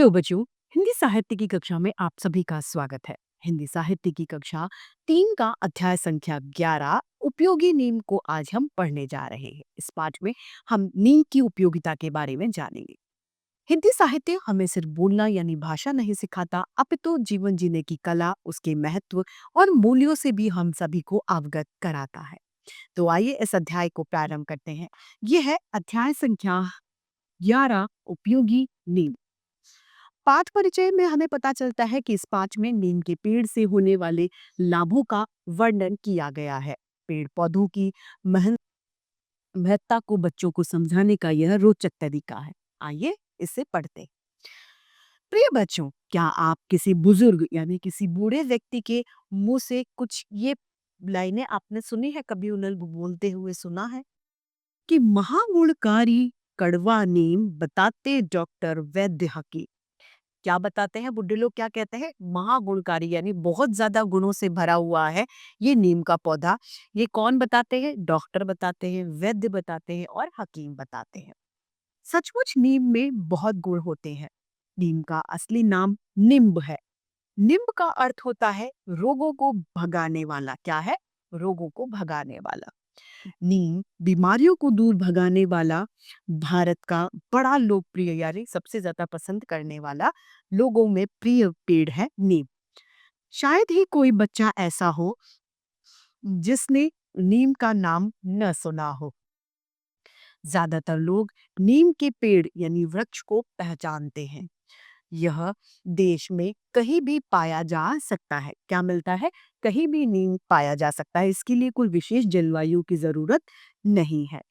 Hello बच्चों। हिंदी साहित्य की कक्षा में आप सभी का स्वागत है। हिंदी साहित्य की कक्षा 3 का अध्याय संख्या 11 उपयोगी नीम को आज हम पढ़ने जा रहे हैं। इस पाठ में हम नीम की उपयोगिता के बारे में जानेंगे। हिंदी साहित्य हमें सिर्फ बोलना यानी भाषा नहीं सिखाता, अपितु जीवन जीने की कला, उसके महत्व और मूल्यों से भी हम सभी को अवगत कराता है। तो आइए इस अध्याय को प्रारंभ करते हैं। यह है अध्याय संख्या 11 उपयोगी नीम। पाठ परिचय में हमें पता चलता है कि इस पाठ में नीम के पेड़ से होने वाले लाभों का वर्णन किया गया है। पेड़ पौधों की महन महत्ता को बच्चों को समझाने का यह रोचक तरीका है। आइए इसे पढ़ते हैं। प्रिय बच्चों, क्या आप किसी बुजुर्ग यानी किसी बूढ़े व्यक्ति के मुंह से कुछ ये लाइनें आपने सुनी है? कभी उन्हें बोलते हुए सुना है कि महागुणकारी कड़वा नीम बताते डॉक्टर वैद्य हकीम। क्या बताते हैं बुड्ढे लोग? क्या कहते हैं? महागुणकारी यानी बहुत ज्यादा गुणों से भरा हुआ है ये नीम का पौधा। ये कौन बताते हैं? डॉक्टर बताते हैं, वैद्य बताते हैं और हकीम बताते हैं। सचमुच नीम में बहुत गुण होते हैं। नीम का असली नाम निम्ब है। निम्ब का अर्थ होता है रोगों को भगाने वाला। क्या है? रोगों को भगाने वाला। नीम बीमारियों को दूर भगाने वाला भारत का बड़ा लोकप्रिय यानी सबसे ज्यादा पसंद करने वाला लोगों में प्रिय पेड़ है नीम। शायद ही कोई बच्चा ऐसा हो जिसने नीम का नाम न सुना हो। ज्यादातर लोग नीम के पेड़ यानी वृक्ष को पहचानते हैं। यह देश में कहीं भी पाया जा सकता है। क्या मिलता है? कहीं भी नीम पाया जा सकता है। इसके लिए कोई विशेष जलवायु की जरूरत नहीं है।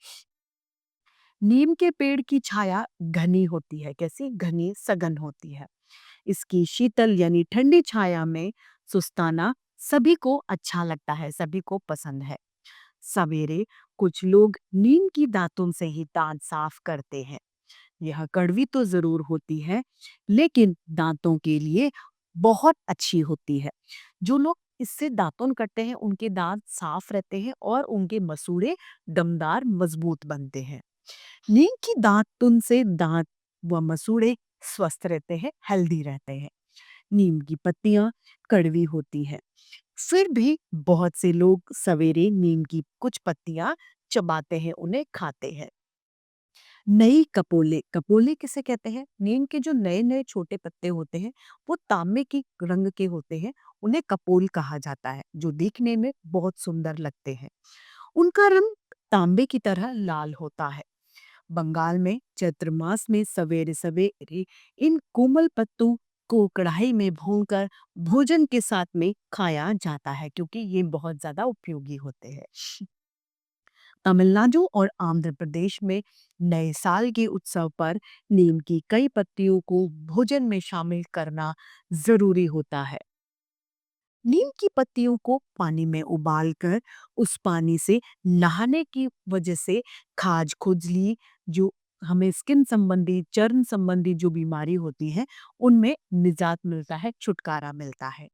नीम के पेड़ की छाया घनी होती है। कैसी? घनी, सघन होती है। इसकी शीतल यानी ठंडी छाया में सुस्ताना सभी को अच्छा लगता है, सभी को पसंद है। सवेरे कुछ लोग नीम की दातुन से ही दांत साफ करते हैं। यह कड़वी तो जरूर होती है, लेकिन दांतों के लिए बहुत अच्छी होती है। जो लोग इससे दातुन करते हैं उनके दांत साफ रहते हैं और उनके मसूड़े दमदार मजबूत बनते हैं। नीम की दातुन से दांत व मसूड़े स्वस्थ रहते हैं, हेल्दी रहते हैं। नीम की पत्तियां कड़वी होती हैं, फिर भी बहुत से लोग सवेरे नीम की कुछ पत्तियां चबाते हैं, उन्हें खाते हैं। नई कपोले, कपोले किसे कहते हैं? नीम के जो नए नए छोटे पत्ते होते हैं वो तांबे की रंग के होते हैं, उन्हें कपोल कहा जाता है, जो दिखने में बहुत सुंदर लगते हैं। उनका रंग तांबे की तरह लाल होता है। बंगाल में चैत्र मास में सवेरे सवेरे इन कोमल पत्तों को कढ़ाई में भूनकर भोजन के साथ में खाया जाता है, क्योंकि ये बहुत ज्यादा उपयोगी होते हैं। तमिलनाडु और आंध्र प्रदेश में नए साल के उत्सव पर नीम की कई पत्तियों को भोजन में शामिल करना जरूरी होता है। नीम की पत्तियों को पानी में उबालकर उस पानी से नहाने की वजह से खाज, खुजली, जो हमें स्किन संबंधी, चर्म संबंधी जो बीमारी होती है उनमें निजात मिलता है, छुटकारा मिलता है।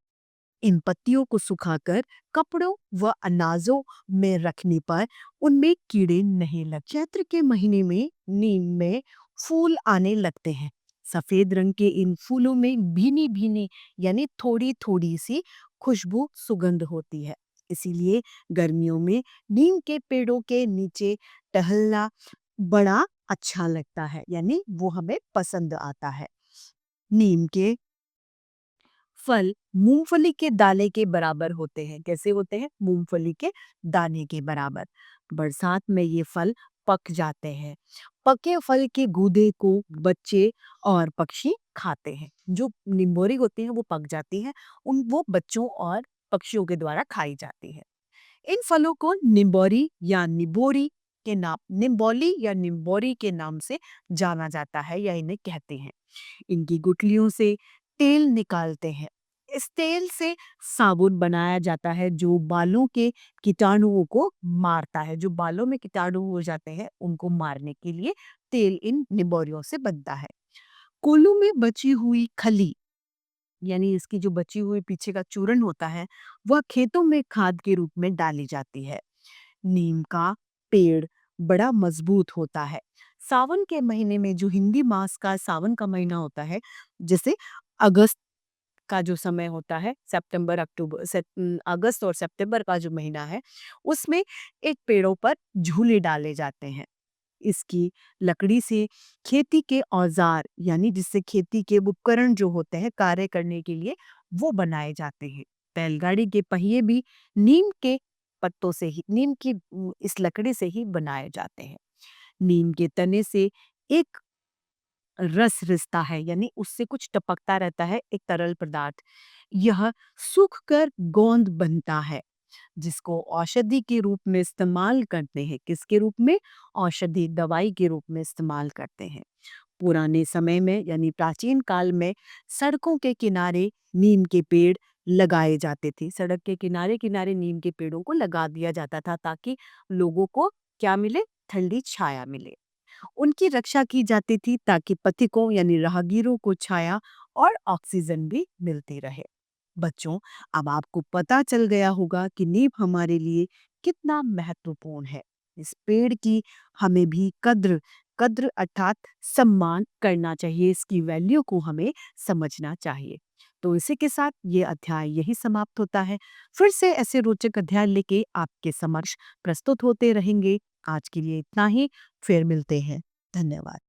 इन पत्तियों को सुखाकर कपड़ों व अनाजों में रखने पर उनमें कीड़े नहीं लगते। चैत्र के महीने में नीम में फूल आने लगते हैं। सफेद रंग के इन फूलों में भीनी भीनी यानी थोड़ी थोड़ी सी खुशबू, सुगंध होती है। इसीलिए गर्मियों में नीम के पेड़ों के नीचे टहलना बड़ा अच्छा लगता है, यानी वो हमें पसंद आता है। नीम के फल मूंगफली के दाने के बराबर होते हैं। कैसे होते हैं? मूंगफली के दाने के बराबर। बरसात में ये फल पक जाते हैं। पके फल के गूदे को बच्चे और पक्षी खाते हैं। जो निम्बोरी होती हैं वो पक जाती हैं, उन वो बच्चों और पक्षियों के द्वारा खाई जाती है। इन फलों को निम्बोरी या निबोरी के नाम, निम्बोली या निम्बोरी के नाम से जाना जाता है या इन्हें कहते हैं। इनकी गुठलियों से तेल निकालते हैं। इस तेल से साबुन बनाया जाता है जो बालों के कीटाणुओं को मारता है। जो बालों में कीटाणु हो जाते हैं उनको मारने के लिए तेल इन निबोरियों से बनता है। कोल्हू में बची हुई खली यानी इसकी जो बची हुई पीछे का चूर्ण होता है वह खेतों में खाद के रूप में डाली जाती है। नीम का पेड़ बड़ा मजबूत होता है। सावन के महीने में जो हिंदी मास का सावन का महीना होता है, जैसे अगस्त का जो समय होता है, अगस्त और सितंबर का जो महीना है, उसमें एक पेड़ों पर झूले डाले जाते हैं। इसकी लकड़ी से खेती के औजार यानी जिससे खेती के उपकरण जो होते हैं कार्य करने के लिए, वो बनाए जाते हैं। बैलगाड़ी के पहिए भी नीम के पत्तों से ही, नीम की इस लकड़ी से ही बनाए जाते हैं। नीम के तने से एक रस रिसता है, यानी उससे कुछ टपकता रहता है, एक तरल पदार्थ। यह सूख कर गोंद बनता है, जिसको औषधि के रूप में इस्तेमाल करते हैं। किसके रूप में? औषधि दवाई के रूप में इस्तेमाल करते हैं। पुराने समय में यानी प्राचीन काल में सड़कों के किनारे नीम के पेड़ लगाए जाते थे। सड़क के किनारे किनारे नीम के पेड़ों को लगा दिया जाता था, ताकि लोगों को क्या मिले? ठंडी छाया मिले। उनकी रक्षा की जाती थी, ताकि पथिकों यानी राहगीरों को छाया और ऑक्सीजन भी मिलती रहे। बच्चों, अब आपको पता चल गया होगा कि नीम हमारे लिए कितना महत्वपूर्ण है। इस पेड़ की हमें भी कद्र कद्र अर्थात सम्मान करना चाहिए। इसकी वैल्यू को हमें समझना चाहिए। तो इसी के साथ ये अध्याय यही समाप्त होता है। फिर से ऐसे रोचक अध्याय लेके आपके समक्ष प्रस्तुत होते रहेंगे। आज के लिए इतना ही। फिर मिलते हैं। धन्यवाद।